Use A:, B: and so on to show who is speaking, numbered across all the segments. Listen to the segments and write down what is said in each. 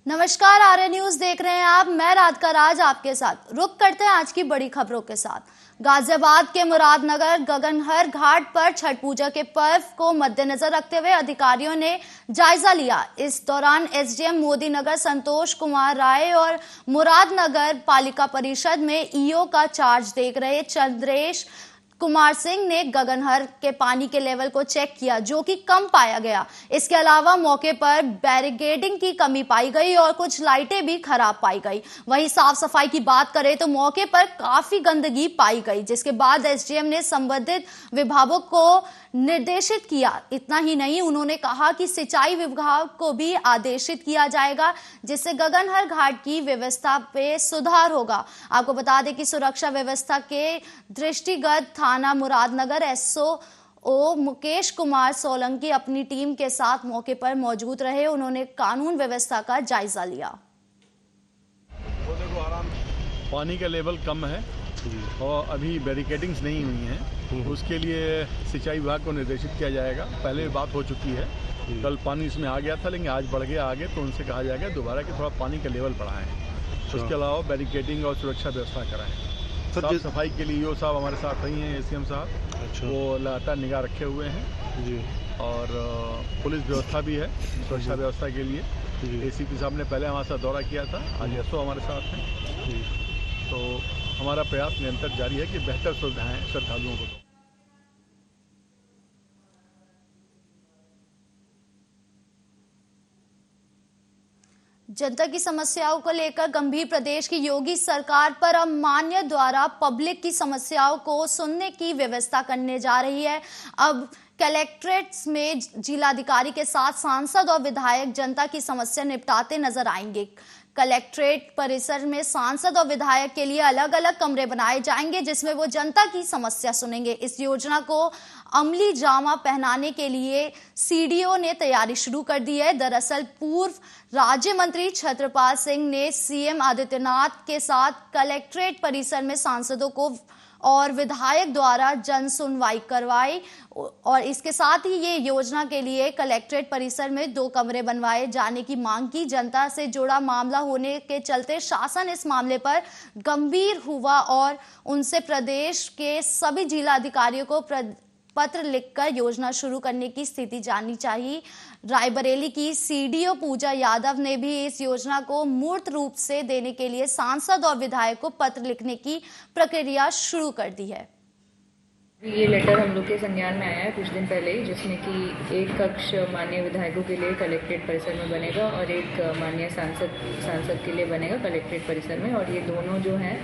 A: नमस्कार, आर्य न्यूज देख रहे हैं आप। मैं राधिका राज आपके साथ। रुक करते हैं आज की बड़ी खबरों के साथ। गाजियाबाद के मुरादनगर गगनहर घाट पर छठ पूजा के पर्व को मद्देनजर रखते हुए अधिकारियों ने जायजा लिया। इस दौरान एसडीएम मोदी नगर संतोष कुमार राय और मुरादनगर पालिका परिषद में ईओ का चार्ज देख रहे चंद्रेश कुमार सिंह ने गगनहर के पानी के लेवल को चेक किया, जो कि कम पाया गया। इसके अलावा मौके पर बैरिकेडिंग की कमी पाई गई और कुछ लाइटें भी खराब पाई गई। वहीं साफ सफाई की बात करें तो मौके पर काफी गंदगी पाई गई, जिसके बाद एसडीएम ने संबंधित विभागों को निर्देशित किया। इतना ही नहीं, उन्होंने कहा कि सिंचाई विभाग को भी आदेशित किया जाएगा, जिससे गगनहर घाट की व्यवस्था पे सुधार होगा। आपको बता दें कि सुरक्षा व्यवस्था के दृष्टिगत थाना मुरादनगर एसओ मुकेश कुमार सोलंकी अपनी टीम के साथ मौके पर मौजूद रहे। उन्होंने कानून व्यवस्था का जायजा लिया।
B: पानी का लेवल कम है और अभी बैरिकेडिंग्स नहीं हुई हैं, उसके लिए सिंचाई विभाग को निर्देशित किया जाएगा। पहले बात हो चुकी है, कल पानी इसमें आ गया था, लेकिन आज बढ़ गया आगे, तो उनसे कहा जाएगा दोबारा कि थोड़ा पानी का लेवल बढ़ाएं। उसके अलावा बैरिकेडिंग और सुरक्षा व्यवस्था कराएं। साफ सफाई के लिए ईओ साहब हमारे साथ ही हैं, एसीएम साहब, वो लगातार निगाह रखे हुए हैं जी। और पुलिस व्यवस्था भी है सुरक्षा व्यवस्था के लिए। एसीपी साहब ने पहले हमारे साथ दौरा किया था, आज एसओ हमारे साथ हैं। तो हमारा प्रयास निरंतर जारी है कि बेहतर सुविधाएं श्रद्धालुओं को।
A: जनता की समस्याओं को लेकर गंभीर प्रदेश की योगी सरकार पर अब मान्य द्वारा पब्लिक की समस्याओं को सुनने की व्यवस्था करने जा रही है। अब कलेक्ट्रेट्स में जिलाधिकारी के साथ सांसद और विधायक जनता की समस्या निपटाते नजर आएंगे। कलेक्ट्रेट परिसर में सांसद और विधायक के लिए अलग अलग कमरे बनाए जाएंगे, जिसमें वो जनता की समस्या सुनेंगे। इस योजना को अमली जामा पहनाने के लिए सीडीओ ने तैयारी शुरू कर दी है। दरअसल पूर्व राज्य मंत्री छत्रपाल सिंह ने सीएम आदित्यनाथ के साथ कलेक्ट्रेट परिसर में सांसदों को और विधायक द्वारा जन सुनवाई करवाई और इसके साथ ही ये योजना के लिए कलेक्ट्रेट परिसर में 2 कमरे बनवाए जाने की मांग की। जनता से जुड़ा मामला होने के चलते शासन इस मामले पर गंभीर हुआ और उनसे प्रदेश के सभी जिला अधिकारियों को पत्र लिखकर योजना शुरू करने की स्थिति जाननी चाहिए। रायबरेली की सीडीओ पूजा यादव ने भी इस योजना को मूर्त रूप से देने के लिए सांसद और विधायक को पत्र लिखने की प्रक्रिया शुरू कर दी है।
C: ये लेटर हम लोग के संज्ञान में आया है कुछ दिन पहले ही, जिसमें कि एक कक्ष माननीय विधायकों के लिए कलेक्ट्रेट परिसर में बनेगा और एक माननीय सांसद के लिए बनेगा कलेक्ट्रेट परिसर में। और ये दोनों जो हैं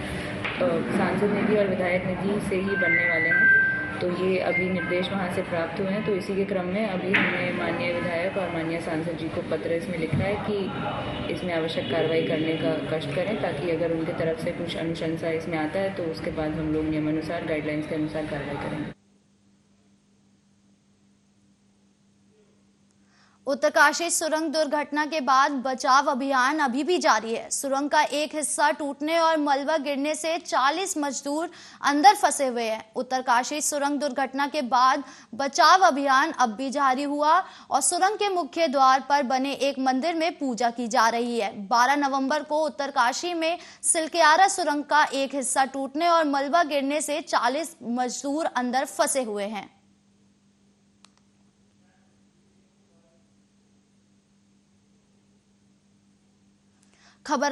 C: सांसद निधि और विधायक निधि से ही बनने वाले हैं। तो ये अभी निर्देश वहाँ से प्राप्त हुए हैं, तो इसी के क्रम में अभी हमने माननीय विधायक और माननीय सांसद जी को पत्र इसमें लिखा है कि इसमें आवश्यक कार्रवाई करने का कष्ट करें, ताकि अगर उनकी तरफ से कुछ अनुशंसा इसमें आता है तो उसके बाद हम लोग नियमानुसार गाइडलाइंस के अनुसार कार्रवाई करेंगे।
A: उत्तरकाशी सुरंग दुर्घटना के बाद बचाव अभियान अभी भी जारी है। सुरंग का एक हिस्सा टूटने और मलबा गिरने से 40 मजदूर अंदर फंसे हुए हैं। उत्तरकाशी सुरंग दुर्घटना के बाद बचाव अभियान अब भी जारी हुआ और सुरंग के मुख्य द्वार पर बने एक मंदिर में पूजा की जा रही है। 12 नवंबर को उत्तरकाशी में सिलकियारा सुरंग का एक हिस्सा टूटने और मलबा गिरने से 40 मजदूर अंदर फंसे हुए हैं। खबर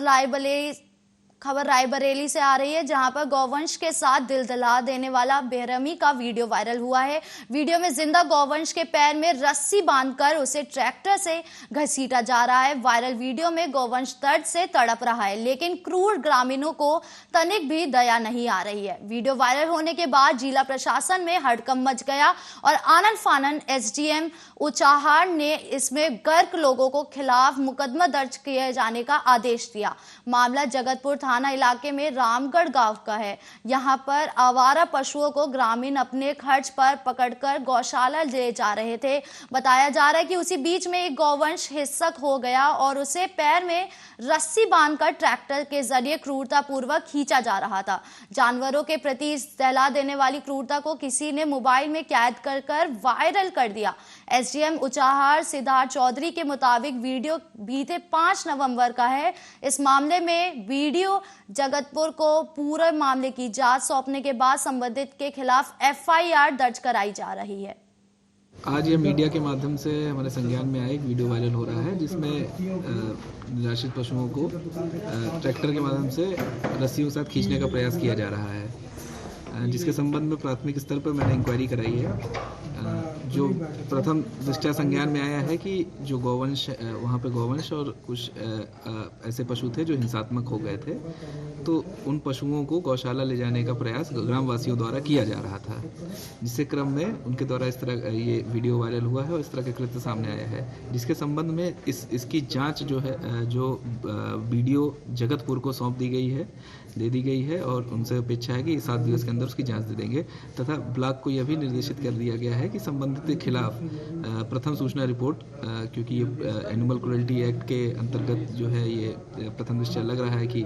A: रायबरेली से आ रही है, जहां पर गौवंश के साथ दिल दहला देने वाला बेरहमी का वीडियो वायरल हुआ है। वीडियो में जिंदा गौवंश के पैर में रस्सी बांधकर उसे ट्रैक्टर से घसीटा जा रहा है। वायरल वीडियो में गौवंश दर्द से तड़प रहा है, लेकिन क्रूर ग्रामीणों को तनिक भी दया नहीं आ रही है। वीडियो वायरल होने के बाद जिला प्रशासन में हड़कंप मच गया और आनन फानन एसडीएम उचाहार ने इसमें गर्क लोगों को खिलाफ मुकदमा दर्ज किए जाने का आदेश दिया। मामला जगतपुर थाना इलाके में रामगढ़ गांव का है। यहां पर आवारा पशुओं को ग्रामीण अपने खर्च पर पकड़कर गौशाला ले जा रहे थे। बताया जा रहा है कि उसी बीच में एक गौवंश हिंसक हो गया और उसे पैर में रस्सी बांधकर ट्रैक्टर के जरिए क्रूरतापूर्वक खींचा जा रहा था। जानवरों के प्रति दहला देने वाली क्रूरता को किसी ने मोबाइल में कैद कर वायरल कर दिया। एसडीएम उचाहार सिद्धार्थ चौधरी के मुताबिक वीडियो बीते 5 नवंबर का है। इस मामले में वीडियो जगतपुर को पूरे मामले की जांच सौंपने के बाद संबंधित के खिलाफ एफआईआर दर्ज कराई जा रही है।
D: आज ये मीडिया के माध्यम से हमारे संज्ञान में आया एक वीडियो वायरल हो रहा है जिसमें निराश्रित पशुओं को ट्रैक्टर के माध्यम से रस्सियों के साथ खींचने का प्रयास किया जा रहा है, जिसके संबंध में प्राथमिक स्तर पर मैंने इंक्वायरी कराई है। जो प्रथम दृष्टया संज्ञान में आया है कि जो गौवंश वहाँ पे गौवंश और कुछ ऐसे पशु थे जो हिंसात्मक हो गए थे, तो उन पशुओं को गौशाला ले जाने का प्रयास ग्रामवासियों द्वारा किया जा रहा था, जिसके क्रम में उनके द्वारा इस तरह ये वीडियो वायरल हुआ है और इस तरह के कृत्य सामने आया है, जिसके संबंध में इसकी जांच जो है जो वीडियो जगतपुर को सौंप दे दी गई है और उनसे अपेक्षा है कि 7 दिवस के अंदर उसकी जांच दे देंगे तथा ब्लॉक को यह भी निर्देशित कर दिया गया है कि संबंधित के खिलाफ प्रथम सूचना रिपोर्ट, क्योंकि ये एनिमल क्रुएल्टी एक्ट के अंतर्गत जो है ये प्रथम दृष्टया लग रहा है कि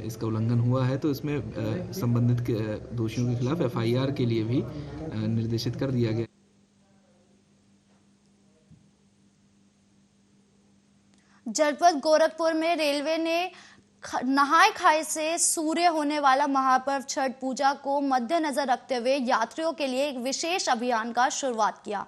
D: इसका उल्लंघन हुआ है, तो इसमें संबंधित दोषियों के खिलाफ एफआईआर के लिए भी निर्देशित कर दिया गया।
A: जनपद गोरखपुर में रेलवे ने नहाय खाए से सूर्य होने वाला महापर्व छठ पूजा को मद्देनजर रखते हुए यात्रियों के लिए एक विशेष अभियान का शुरुआत किया।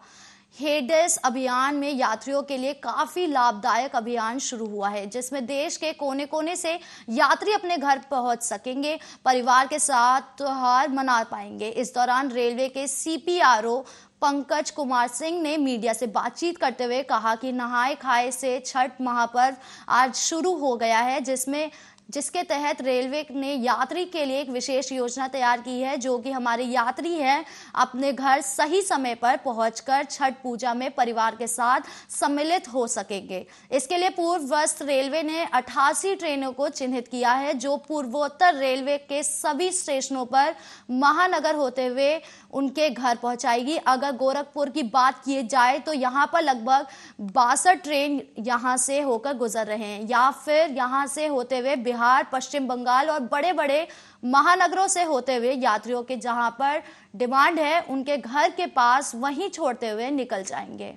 A: हेडेस अभियान में यात्रियों के लिए काफी लाभदायक अभियान शुरू हुआ है, जिसमें देश के कोने कोने से यात्री अपने घर पहुंच सकेंगे, परिवार के साथ त्योहार मना पाएंगे। इस दौरान रेलवे के सीपीआरओ पंकज कुमार सिंह ने मीडिया से बातचीत करते हुए कहा कि नहाए खाए से छठ महापर्व आज शुरू हो गया है, जिसके तहत रेलवे ने यात्री के लिए एक विशेष योजना तैयार की है, जो कि हमारे यात्री हैं अपने घर सही समय पर पहुंचकर छठ पूजा में परिवार के साथ सम्मिलित हो सकेंगे। इसके लिए पूर्ववत रेलवे ने 88 ट्रेनों को चिन्हित किया है, जो पूर्वोत्तर रेलवे के सभी स्टेशनों पर महानगर होते हुए उनके घर पहुंचाएगी। अगर गोरखपुर की बात की जाए तो यहाँ पर लगभग 62 ट्रेन यहाँ से होकर गुजर रहे हैं, या फिर यहाँ से होते हुए बिहार, पश्चिम बंगाल और बड़े बड़े महानगरों से होते हुए यात्रियों के जहां पर डिमांड है उनके घर के पास वहीं छोड़ते हुए निकल जाएंगे।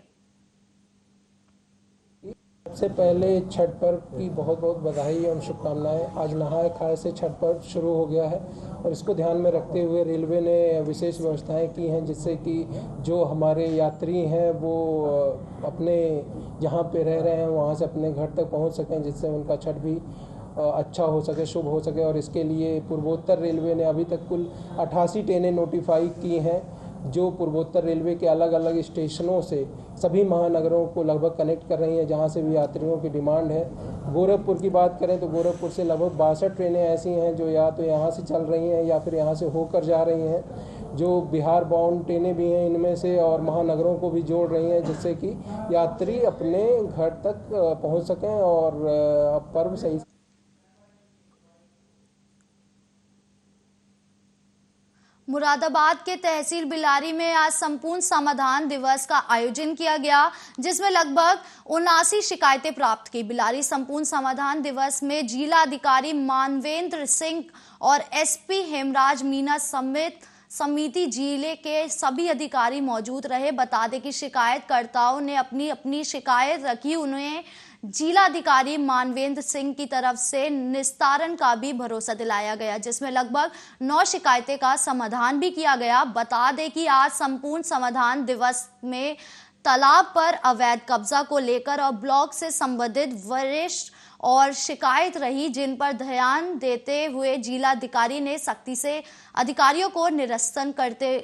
E: सबसे पहले छठ पर्व की बहुत बहुत बधाई एवं शुभकामनाएं। आज नहाए खाए से छठ पर्व शुरू हो गया है और इसको ध्यान में रखते हुए रेलवे ने विशेष व्यवस्थाएं की हैं, जिससे कि जो हमारे यात्री हैं वो अपने जहां पे रह रहे हैं वहां से अपने घर तक पहुंच सकें, जिससे उनका छठ भी अच्छा हो सके, शुभ हो सके। और इसके लिए पूर्वोत्तर रेलवे ने अभी तक कुल 88 ट्रेनें नोटिफाई की हैं, जो पूर्वोत्तर रेलवे के अलग अलग स्टेशनों से सभी महानगरों को लगभग कनेक्ट कर रही हैं, जहां से भी यात्रियों की डिमांड है। गोरखपुर की बात करें तो गोरखपुर से लगभग 62 ट्रेनें ऐसी हैं जो या तो यहाँ से चल रही हैं या फिर यहाँ से होकर जा रही हैं, जो बिहार बाउंड ट्रेनें भी हैं इनमें से, और महानगरों को भी जोड़ रही हैं, जिससे कि यात्री अपने घर तक पहुँच सकें और पर्व सही।
A: मुरादाबाद के तहसील बिलारी में आज संपूर्ण समाधान दिवस का आयोजन किया गया, जिसमें लगभग 79 शिकायतें प्राप्त की। बिलारी संपूर्ण समाधान दिवस में जिला अधिकारी मानवेंद्र सिंह और एसपी हेमराज मीना समेत समिति जिले के सभी अधिकारी मौजूद रहे। बता दें कि शिकायतकर्ताओं ने अपनी अपनी शिकायत रखी। उन्हें जिला अधिकारी मानवेंद्र सिंह की तरफ से निस्तारण का भी भरोसा दिलाया गया, जिसमें लगभग 9 शिकायतें का समाधान भी किया गया। बता दें कि आज संपूर्ण समाधान दिवस में तालाब पर अवैध कब्जा को लेकर और ब्लॉक से संबंधित वरिष्ठ और शिकायत रही, जिन पर ध्यान देते हुए जिलाधिकारी ने सख्ती से अधिकारियों को निरसन करते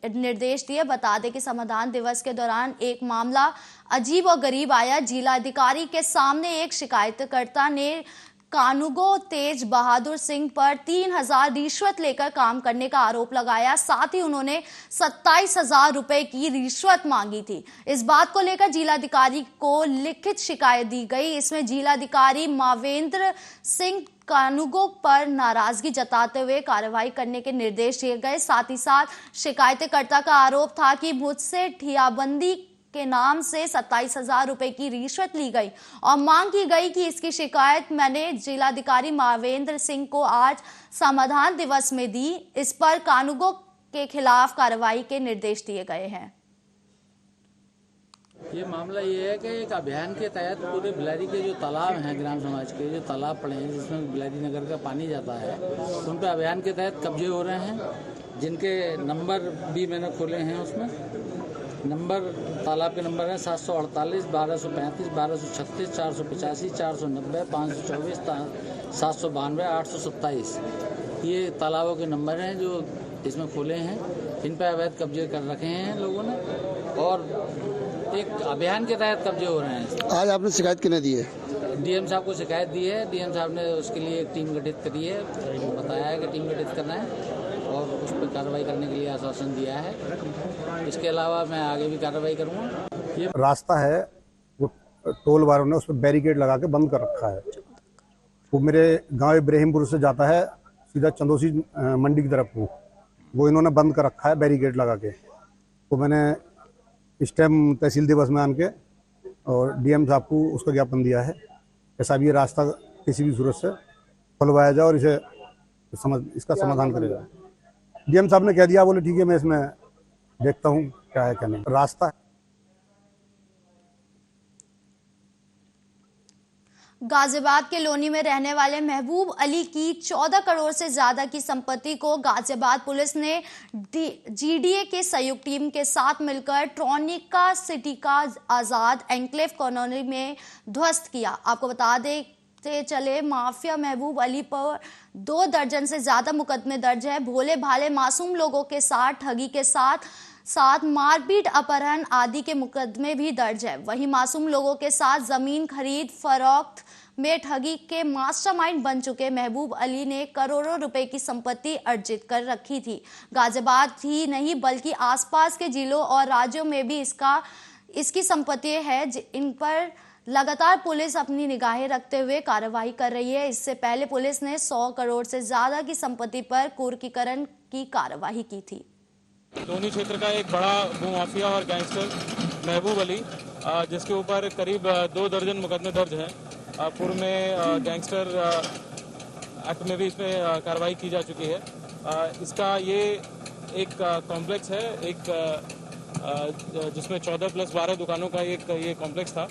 A: निर्देश दिए। बता दें कि समाधान दिवस के दौरान एक मामला अजीब और गरीब आया। जिला अधिकारी के सामने एक शिकायतकर्ता ने कानूगो तेज बहादुर सिंह पर 3,000 रिश्वत लेकर काम करने का आरोप लगाया। साथ ही उन्होंने 27,000 रुपए की रिश्वत मांगी थी। इस बात को लेकर जिलाधिकारी को लिखित शिकायत दी गई। इसमें जिलाधिकारी मावेंद्र सिंह कानूगो पर नाराजगी जताते हुए कार्रवाई करने के निर्देश दिए गए। साथ ही साथ शिकायतकर्ता का आरोप था कि मुझसे ठियाबंदी के नाम से 27,000 रुपए की रिश्वत ली गई और मांग की गई कि इसकी शिकायत मैंने जिलाधिकारी मावेंद्र सिंह को आज समाधान दिवस में दी। इस पर कानूगो के खिलाफ कार्रवाई के निर्देश दिए गए हैं।
F: ये मामला ये है कि एक अभियान के तहत पूरे बिलारी के जो तालाब हैं, ग्राम समाज के जो तालाब पड़े हैं जिसमें बिलारी नगर का पानी जाता है, उन पर अभियान के तहत कब्जे हो रहे हैं, जिनके नंबर भी मैंने खोले हैं। उसमें नंबर तालाब के नंबर हैं 748, 1235, 1236, 485, 490, 524, 792, 827। ये तालाबों के नंबर हैं जो इसमें खोले हैं। इन पर अवैध कब्जे कर रखे हैं लोगों ने और एक अभियान के तहत कब्जे हो रहे हैं।
G: आज आपने शिकायत किन्हें दी है?
F: डीएम साहब को शिकायत दी है। डीएम साहब ने उसके लिए एक टीम गठित करी है, बताया है कि टीम गठित करना है और उस पर कार्रवाई करने के लिए आश्वासन दिया है। इसके अलावा मैं आगे भी कार्रवाई करूँगा।
H: ये रास्ता है वो टोल वालों ने उस पर बैरिकेड लगा के बंद कर रखा है। वो मेरे गांव इब्राहिमपुर से जाता है सीधा चंदोसी मंडी की तरफ को, वो इन्होंने बंद कर रखा है बैरिकेड लगा के। तो मैंने इस टाइम तहसील दिवस में आन के और डीएम साहब को उसका ज्ञापन दिया है। ऐसा भी ये रास्ता किसी भी सूरत से खुलवाया जाए और इसका समाधान करेगा। डीएम साहब ने कह दिया, बोले ठीक है मैं इसमें देखता हूँ क्या है क्या नहीं। रास्ता
A: गाजियाबाद के लोनी में रहने वाले महबूब अली की 14 करोड़ से ज्यादा की संपत्ति को गाजियाबाद पुलिस ने जीडीए के संयुक्त टीम के साथ मिलकर ट्रॉनिका सिटी का आजाद एन्क्लेव कॉलोनी में ध्वस्त किया। आपको बता दें चले माफिया महबूब अली पर 2 दर्जन से ज्यादा मुकदमे दर्ज है। भोले भाले मासूम लोगों के साथ ठगी के साथ मारपीट, अपहरण आदि के मुकदमे भी दर्ज है। वहीं मासूम लोगों के साथ जमीन खरीद फरोख्त में ठगी के मास्टरमाइंड बन चुके महबूब अली ने करोड़ों रुपए की संपत्ति अर्जित कर रखी थी। गाजियाबाद ही नहीं बल्कि आसपास के जिलों और राज्यों में भी इसकी संपत्ति है। इन पर लगातार पुलिस अपनी निगाहें रखते हुए कार्रवाई कर रही है। इससे पहले पुलिस ने 100 करोड़ से ज्यादा की संपत्ति पर कुर्कीकरण की कार्रवाई की थी।
I: लोनी क्षेत्र का एक बड़ा भूमाफिया और गैंगस्टर महबूब अली, जिसके ऊपर करीब 2 दर्जन मुकदमे दर्ज हैं। पूर्व में गैंगस्टर एक्ट में भी इसमें कार्रवाई की जा चुकी है। इसका ये एक कॉम्प्लेक्स है, जिसमें 14+12 दुकानों का ये कॉम्प्लेक्स था,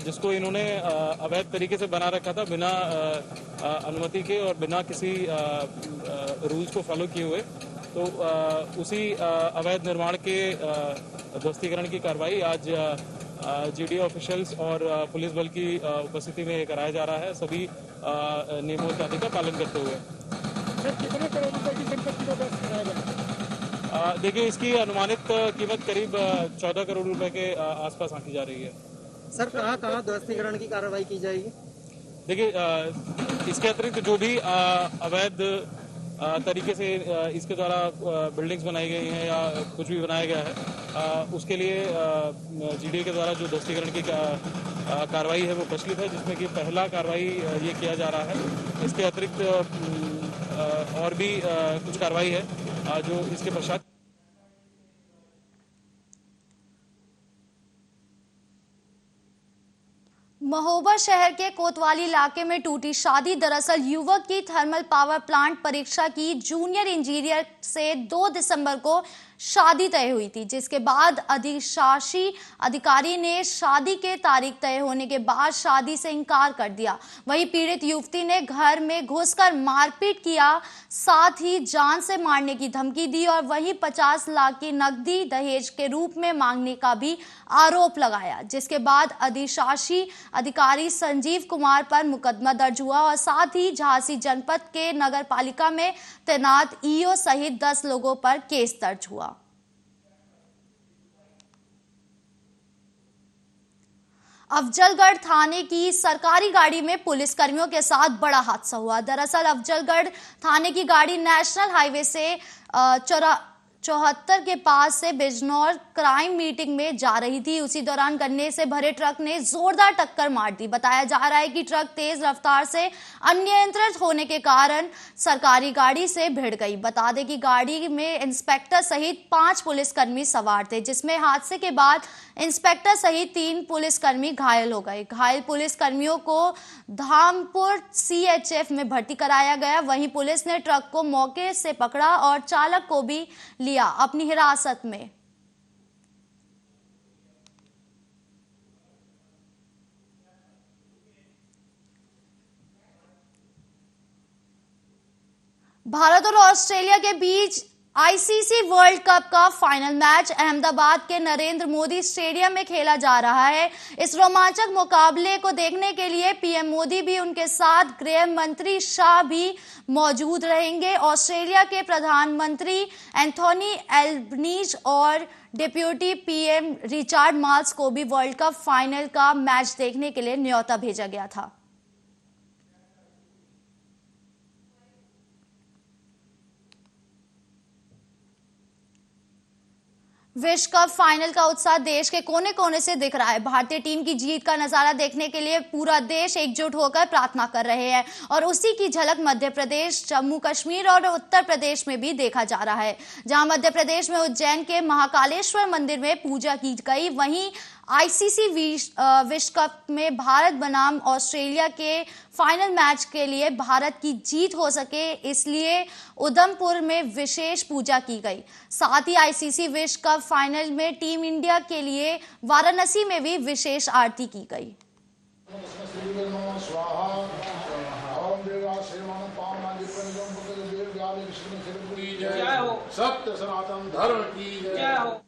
I: जिसको इन्होंने अवैध तरीके से बना रखा था, बिना अनुमति के और बिना किसी रूल्स को फॉलो किए हुए। तो उसी अवैध निर्माण के ध्वस्तीकरण की कार्रवाई आज जीडीए ऑफिशियल्स और पुलिस बल की उपस्थिति में कराया जा रहा है, सभी नियमों इत्यादि का पालन करते हुए। कितने करोड़ रुपए की संपत्ति को ध्वस्त कराया गया? देखिए, इसकी अनुमानित कीमत करीब 14 करोड़ रुपए के आसपास आंकी जा रही है।
J: सर, कहाँ ध्वस्तीकरण की कार्रवाई की जाएगी?
I: देखिए, इसके अतिरिक्त जो भी अवैध तरीके से इसके द्वारा बिल्डिंग्स बनाई गई हैं या कुछ भी बनाया गया है, उसके लिए जीडीए के द्वारा जो ध्वस्तीकरण की कार्रवाई है वो प्रचलित है, जिसमें कि पहला कार्रवाई ये किया जा रहा है। इसके अतिरिक्त और भी कुछ कार्रवाई है जो इसके पश्चात।
A: महोबा शहर के कोतवाली इलाके में टूटी शादी। दरअसल युवक की थर्मल पावर प्लांट परीक्षा की जूनियर इंजीनियर से 2 दिसंबर को शादी तय हुई थी, जिसके बाद अधिशासी अधिकारी ने शादी के तारीख तय होने के बाद शादी से इनकार कर दिया। वहीं पीड़ित युवती ने घर में घुसकर मारपीट किया, साथ ही जान से मारने की धमकी दी और वहीं 50 लाख की नकदी दहेज के रूप में मांगने का भी आरोप लगाया, जिसके बाद अधिशासी अधिकारी संजीव कुमार पर मुकदमा दर्ज हुआ और साथ ही झांसी जनपद के नगर पालिका में तैनात ईओ सहित 10 लोगों पर केस दर्ज हुआ। अफजलगढ़ थाने की सरकारी गाड़ी में पुलिस कर्मियों के साथ बड़ा हादसा हुआ। दरअसल अफजलगढ़ थाने की गाड़ी नेशनल हाईवे से 74 के पास से बिजनौर क्राइम मीटिंग में जा रही थी। उसी दौरान गन्ने से भरे ट्रक ने जोरदार टक्कर मार दी। बताया जा रहा है कि ट्रक तेज रफ्तार से अनियंत्रित होने के कारण सरकारी गाड़ी से भिड़ गई। बता दें कि गाड़ी में इंस्पेक्टर सहित 5 पुलिसकर्मी सवार थे, जिसमें हादसे के बाद इंस्पेक्टर सहित 3 पुलिसकर्मी घायल हो गए। घायल पुलिसकर्मियों को धामपुर CHF में भर्ती कराया गया। वहीं पुलिस ने ट्रक को मौके से पकड़ा और चालक को भी लिया अपनी हिरासत में। भारत और ऑस्ट्रेलिया के बीच ICC वर्ल्ड कप का फाइनल मैच अहमदाबाद के नरेंद्र मोदी स्टेडियम में खेला जा रहा है। इस रोमांचक मुकाबले को देखने के लिए PM मोदी भी, उनके साथ गृह मंत्री शाह भी मौजूद रहेंगे। ऑस्ट्रेलिया के प्रधानमंत्री एंथोनी एल्बनीज और डिप्टी PM रिचर्ड मार्ल्स को भी वर्ल्ड कप फाइनल का मैच देखने के लिए न्योता भेजा गया था। विश्व कप फाइनल का उत्साह देश के कोने कोने से दिख रहा है। भारतीय टीम की जीत का नजारा देखने के लिए पूरा देश एकजुट होकर प्रार्थना कर रहे हैं और उसी की झलक मध्य प्रदेश, जम्मू कश्मीर और उत्तर प्रदेश में भी देखा जा रहा है। जहां मध्य प्रदेश में उज्जैन के महाकालेश्वर मंदिर में पूजा की गई, वहीं ICC विश्व कप में भारत बनाम ऑस्ट्रेलिया के फाइनल मैच के लिए भारत की जीत हो सके, इसलिए उधमपुर में विशेष पूजा की गई। साथ ही ICC विश्व कप फाइनल में टीम इंडिया के लिए वाराणसी में भी विशेष आरती की गई।
G: सत्य सनातन धर्म की जय हो।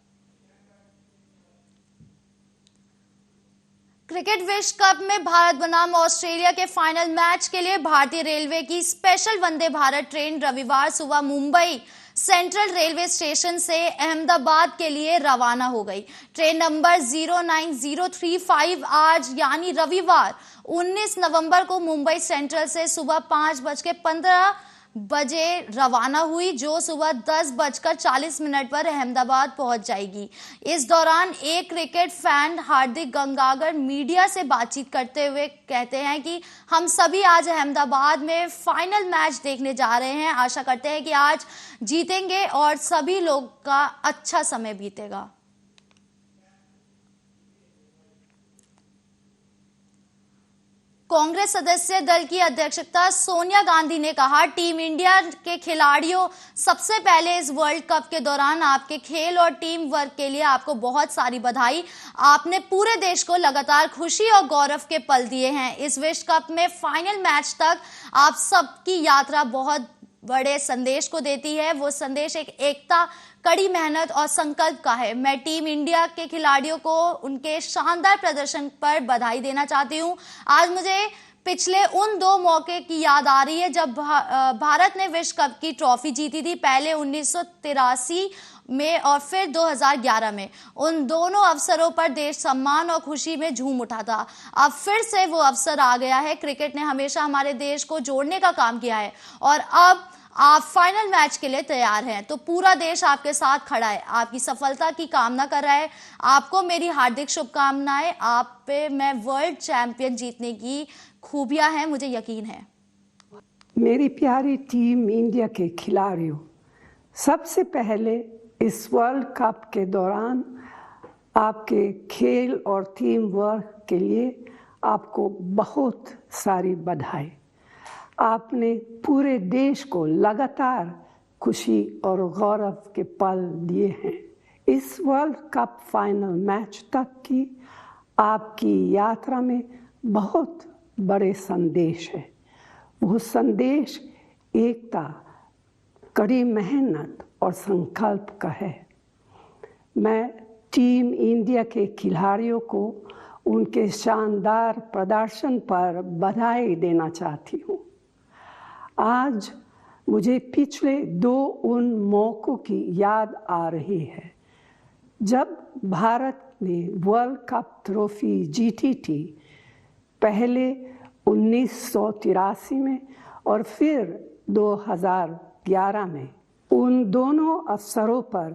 A: क्रिकेट विश्व कप में भारत बनाम ऑस्ट्रेलिया के फाइनल मैच के लिए भारतीय रेलवे की स्पेशल वंदे भारत ट्रेन रविवार सुबह मुंबई सेंट्रल रेलवे स्टेशन से अहमदाबाद के लिए रवाना हो गई। ट्रेन नंबर 09035 आज यानी रविवार 19 नवंबर को मुंबई सेंट्रल से सुबह 5:15 बजे रवाना हुई, जो सुबह 10:40 पर अहमदाबाद पहुंच जाएगी। इस दौरान एक क्रिकेट फैन हार्दिक गंगागर मीडिया से बातचीत करते हुए कहते हैं कि हम सभी आज अहमदाबाद में फाइनल मैच देखने जा रहे हैं। आशा करते हैं कि आज जीतेंगे और सभी लोग का अच्छा समय बीतेगा। कांग्रेस सदस्य दल की अध्यक्षता सोनिया गांधी ने कहा, टीम इंडिया के खिलाड़ियों, सबसे पहले इस वर्ल्ड कप के दौरान आपके खेल और टीम वर्क के लिए आपको बहुत सारी बधाई। आपने पूरे देश को लगातार खुशी और गौरव के पल दिए हैं। इस विश्व कप में फाइनल मैच तक आप सबकी यात्रा बहुत बड़े संदेश को देती है। वो संदेश एक एकता, कड़ी मेहनत और संकल्प का है। मैं टीम इंडिया के खिलाड़ियों को उनके शानदार प्रदर्शन पर बधाई देना चाहती हूं। आज मुझे पिछले उन 2 मौके की याद आ रही है जब भारत ने विश्व कप की ट्रॉफी जीती थी, पहले 1983 में और फिर 2011 में। उन दोनों अवसरों पर देश सम्मान और खुशी में झूम उठा था। अब फिर से वो अवसर आ गया है। क्रिकेट ने हमेशा हमारे देश को जोड़ने का काम किया है और अब आप फाइनल मैच के लिए तैयार हैं, तो पूरा देश आपके साथ खड़ा है, आपकी सफलता की कामना कर रहा है। आपको मेरी हार्दिक शुभकामनाएं। आप पे मैं वर्ल्ड चैंपियन जीतने की खूबियां हैं, मुझे यकीन है।
K: मेरी प्यारी टीम इंडिया के खिलाड़ियों, सबसे पहले इस वर्ल्ड कप के दौरान आपके खेल और टीम वर्क के लिए आपको बहुत सारी बधाई। आपने पूरे देश को लगातार खुशी और गौरव के पल दिए हैं। इस वर्ल्ड कप फाइनल मैच तक की आपकी यात्रा में बहुत बड़े संदेश है। वो संदेश एकता, कड़ी मेहनत और संकल्प का है। मैं टीम इंडिया के खिलाड़ियों को उनके शानदार प्रदर्शन पर बधाई देना चाहती हूँ। आज मुझे पिछले 2 उन मौक़ों की याद आ रही है जब भारत ने वर्ल्ड कप ट्रॉफी जीती थी, पहले 1983 में और फिर 2011 में। उन दोनों अवसरों पर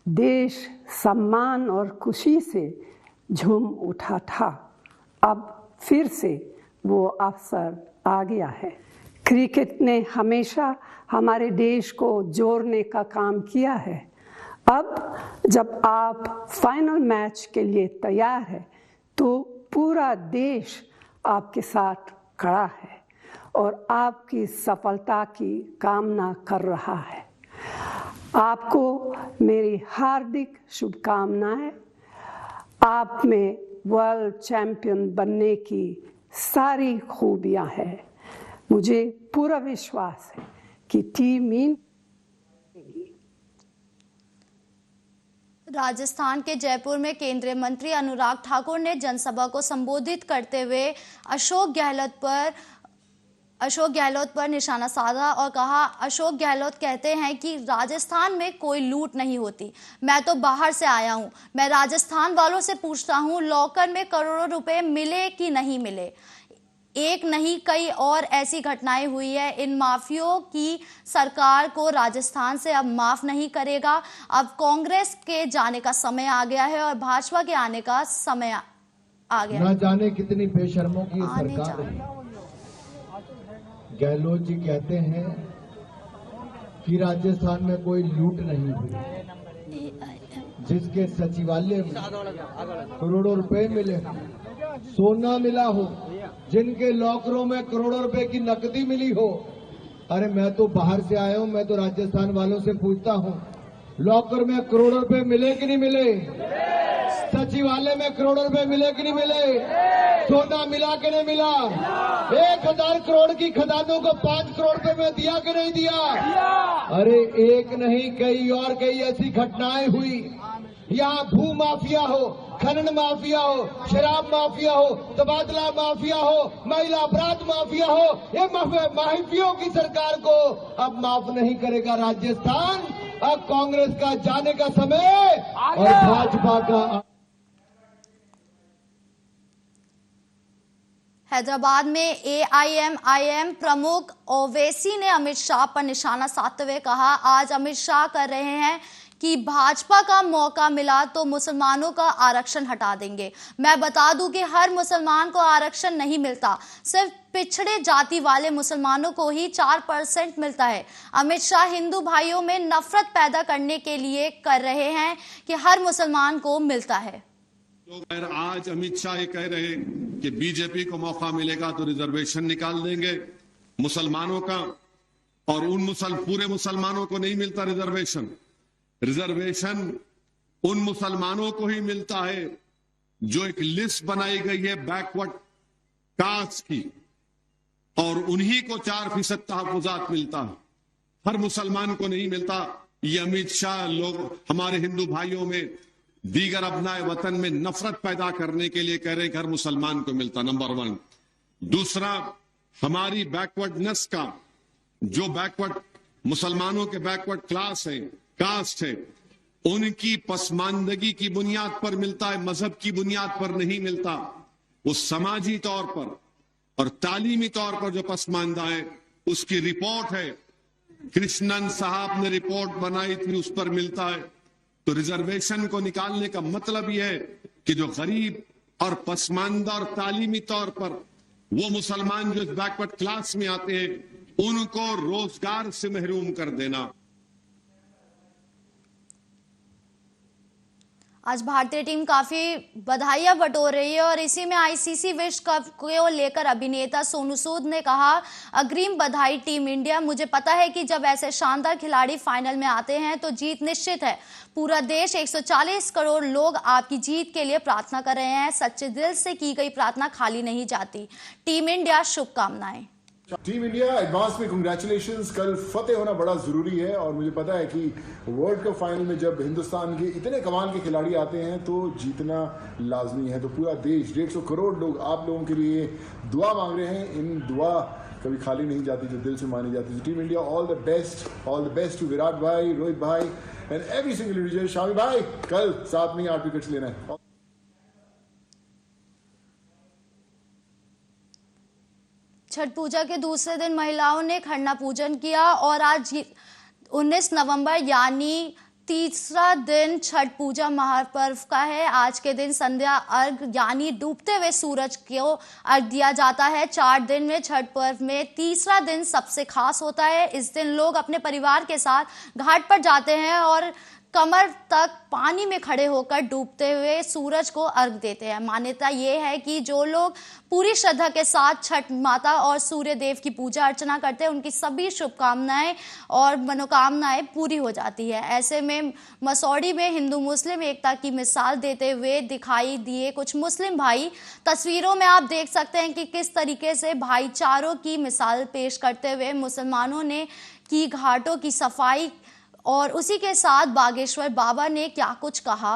K: देश सम्मान और खुशी से झूम उठा था। अब फिर से वो अवसर आ गया है। क्रिकेट ने हमेशा हमारे देश को जोड़ने का काम किया है। अब जब आप फाइनल मैच के लिए तैयार हैं, तो पूरा देश आपके साथ खड़ा है और आपकी सफलता की कामना कर रहा है। आपको मेरी हार्दिक शुभकामनाएं। आप में वर्ल्ड चैंपियन बनने की सारी खूबियां हैं। मुझे पूरा विश्वास है कि टीम इंडिया
A: राजस्थान के जयपुर में केंद्रीय मंत्री अनुराग ठाकुर ने जनसभा को संबोधित करते हुए अशोक गहलोत पर निशाना साधा और कहा, अशोक गहलोत कहते हैं कि राजस्थान में कोई लूट नहीं होती। मैं तो बाहर से आया हूं, मैं राजस्थान वालों से पूछता हूं लॉकर में करोड़ों रुपए मिले कि नहीं मिले। एक नहीं कई और ऐसी घटनाएं हुई है। इन माफियों की सरकार को राजस्थान से अब माफ नहीं करेगा। अब कांग्रेस के जाने का समय आ गया है और भाजपा के आने का समय आ गया है।
G: न जाने कितनी बेशर्मों की सरकार है। गहलोत जी कहते हैं कि राजस्थान में कोई लूट नहीं हुई, जिसके सचिवालय में करोड़ों रुपए मिले, सोना मिला हो, जिनके लॉकरों में करोड़ों रुपए की नकदी मिली हो। अरे मैं तो बाहर से आया हूं, मैं तो राजस्थान वालों से पूछता हूं लॉकर में करोड़ों रुपए मिले कि नहीं मिले, सचिवालय में करोड़ों रुपए मिले कि नहीं मिले, सोना मिला कि नहीं मिला, 1000 करोड़ की खदानों को 5 करोड़ रुपए में दिया कि नहीं दिया। अरे एक नहीं कई और कई ऐसी घटनाएं हुई। यहाँ भू माफिया हो, खनन माफिया हो, शराब माफिया हो, तबादला माफिया हो, महिला अपराध माफिया हो, ये माफियों की सरकार को अब माफ नहीं करेगा राजस्थान। अब कांग्रेस का जाने का समय और भाजपा का।
A: हैदराबाद में एआईएमआईएम प्रमुख ओवैसी ने अमित शाह पर निशाना साधते हुए कहा, आज अमित शाह कर रहे हैं कि भाजपा का मौका मिला तो मुसलमानों का आरक्षण हटा देंगे। मैं बता दूं कि हर मुसलमान को आरक्षण नहीं मिलता, सिर्फ पिछड़े जाति वाले मुसलमानों को ही 4% मिलता है। अमित शाह हिंदू भाइयों में नफरत पैदा करने के लिए कर रहे हैं कि हर मुसलमान को मिलता है।
L: आज अमित शाह ये कह रहे हैं कि बीजेपी को मौका मिलेगा तो रिजर्वेशन निकाल देंगे मुसलमानों का, और उन पूरे मुसलमानों को नहीं मिलता रिजर्वेशन। रिजर्वेशन उन मुसलमानों को ही मिलता है जो एक लिस्ट बनाई गई है बैकवर्ड कास्ट की, और उन्हीं को 4% तहफुजात मिलता है, हर मुसलमान को नहीं मिलता। ये अमित शाह लोग हमारे हिंदू भाइयों में दीगर अपनाए वतन में नफरत पैदा करने के लिए कह रहे हैं कि हर मुसलमान को मिलता, नंबर 1। दूसरा, हमारी बैकवर्डनेस का जो बैकवर्ड मुसलमानों के बैकवर्ड क्लास है, कास्ट है, उनकी पसमानदगी की बुनियाद पर मिलता है, मजहब की बुनियाद पर नहीं मिलता। वो समाजी तौर पर और तालीमी तौर पर जो पसमानदा है उसकी रिपोर्ट है, कृष्णन साहब ने रिपोर्ट बनाई थी, उस पर मिलता है। तो रिजर्वेशन को निकालने का मतलब यह है कि जो गरीब और पसमानदा और तालीमी तौर पर वो मुसलमान जो इस बैकवर्ड क्लास में आते हैं उनको रोजगार से महरूम कर देना।
A: आज भारतीय टीम काफी बधाइयां बटोर रही है और इसी में आईसीसी विश्व कप को लेकर अभिनेता सोनू सूद ने कहा, अग्रिम बधाई टीम इंडिया। मुझे पता है कि जब ऐसे शानदार खिलाड़ी फाइनल में आते हैं तो जीत निश्चित है। पूरा देश 140 करोड़ लोग आपकी जीत के लिए प्रार्थना कर रहे हैं। सच्चे दिल से की गई प्रार्थना खाली नहीं जाती। टीम इंडिया शुभकामनाएं।
M: टीम इंडिया एडवांस में कंग्रेचुलेशंस। कल फतेह होना बड़ा जरूरी है और मुझे पता है कि वर्ल्ड कप फाइनल में जब हिंदुस्तान के इतने कमाल के खिलाड़ी आते हैं तो जीतना लाजमी है। तो पूरा देश 150 करोड़ लोग आप लोगों के लिए दुआ मांग रहे हैं। इन दुआ कभी खाली नहीं जाती जो दिल से मानी जाती है। Team India all the best to Virat भाई, रोहित भाई and every single individual. Shami भाई कल साथ में 8 विकेट्स लेना है।
A: छठ पूजा के दूसरे दिन महिलाओं ने खरना पूजन किया और आज 19 नवंबर यानी तीसरा दिन छठ पूजा महापर्व का है। आज के दिन संध्या अर्घ यानी डूबते हुए सूरज को अर्घ दिया जाता है। 4 दिन में छठ पर्व में तीसरा दिन सबसे खास होता है। इस दिन लोग अपने परिवार के साथ घाट पर जाते हैं और कमर तक पानी में खड़े होकर डूबते हुए सूरज को अर्घ देते हैं। मान्यता ये है कि जो लोग पूरी श्रद्धा के साथ छठ माता और सूर्य देव की पूजा अर्चना करते हैं उनकी सभी शुभकामनाएं और मनोकामनाएं पूरी हो जाती है। ऐसे में मसौड़ी में हिंदू मुस्लिम एकता की मिसाल देते हुए दिखाई दिए कुछ मुस्लिम भाई। तस्वीरों में आप देख सकते हैं कि किस तरीके से भाईचारों की मिसाल पेश करते हुए मुसलमानों ने की घाटों की सफाई और उसी के साथ बागेश्वर बाबा ने क्या कुछ कहा,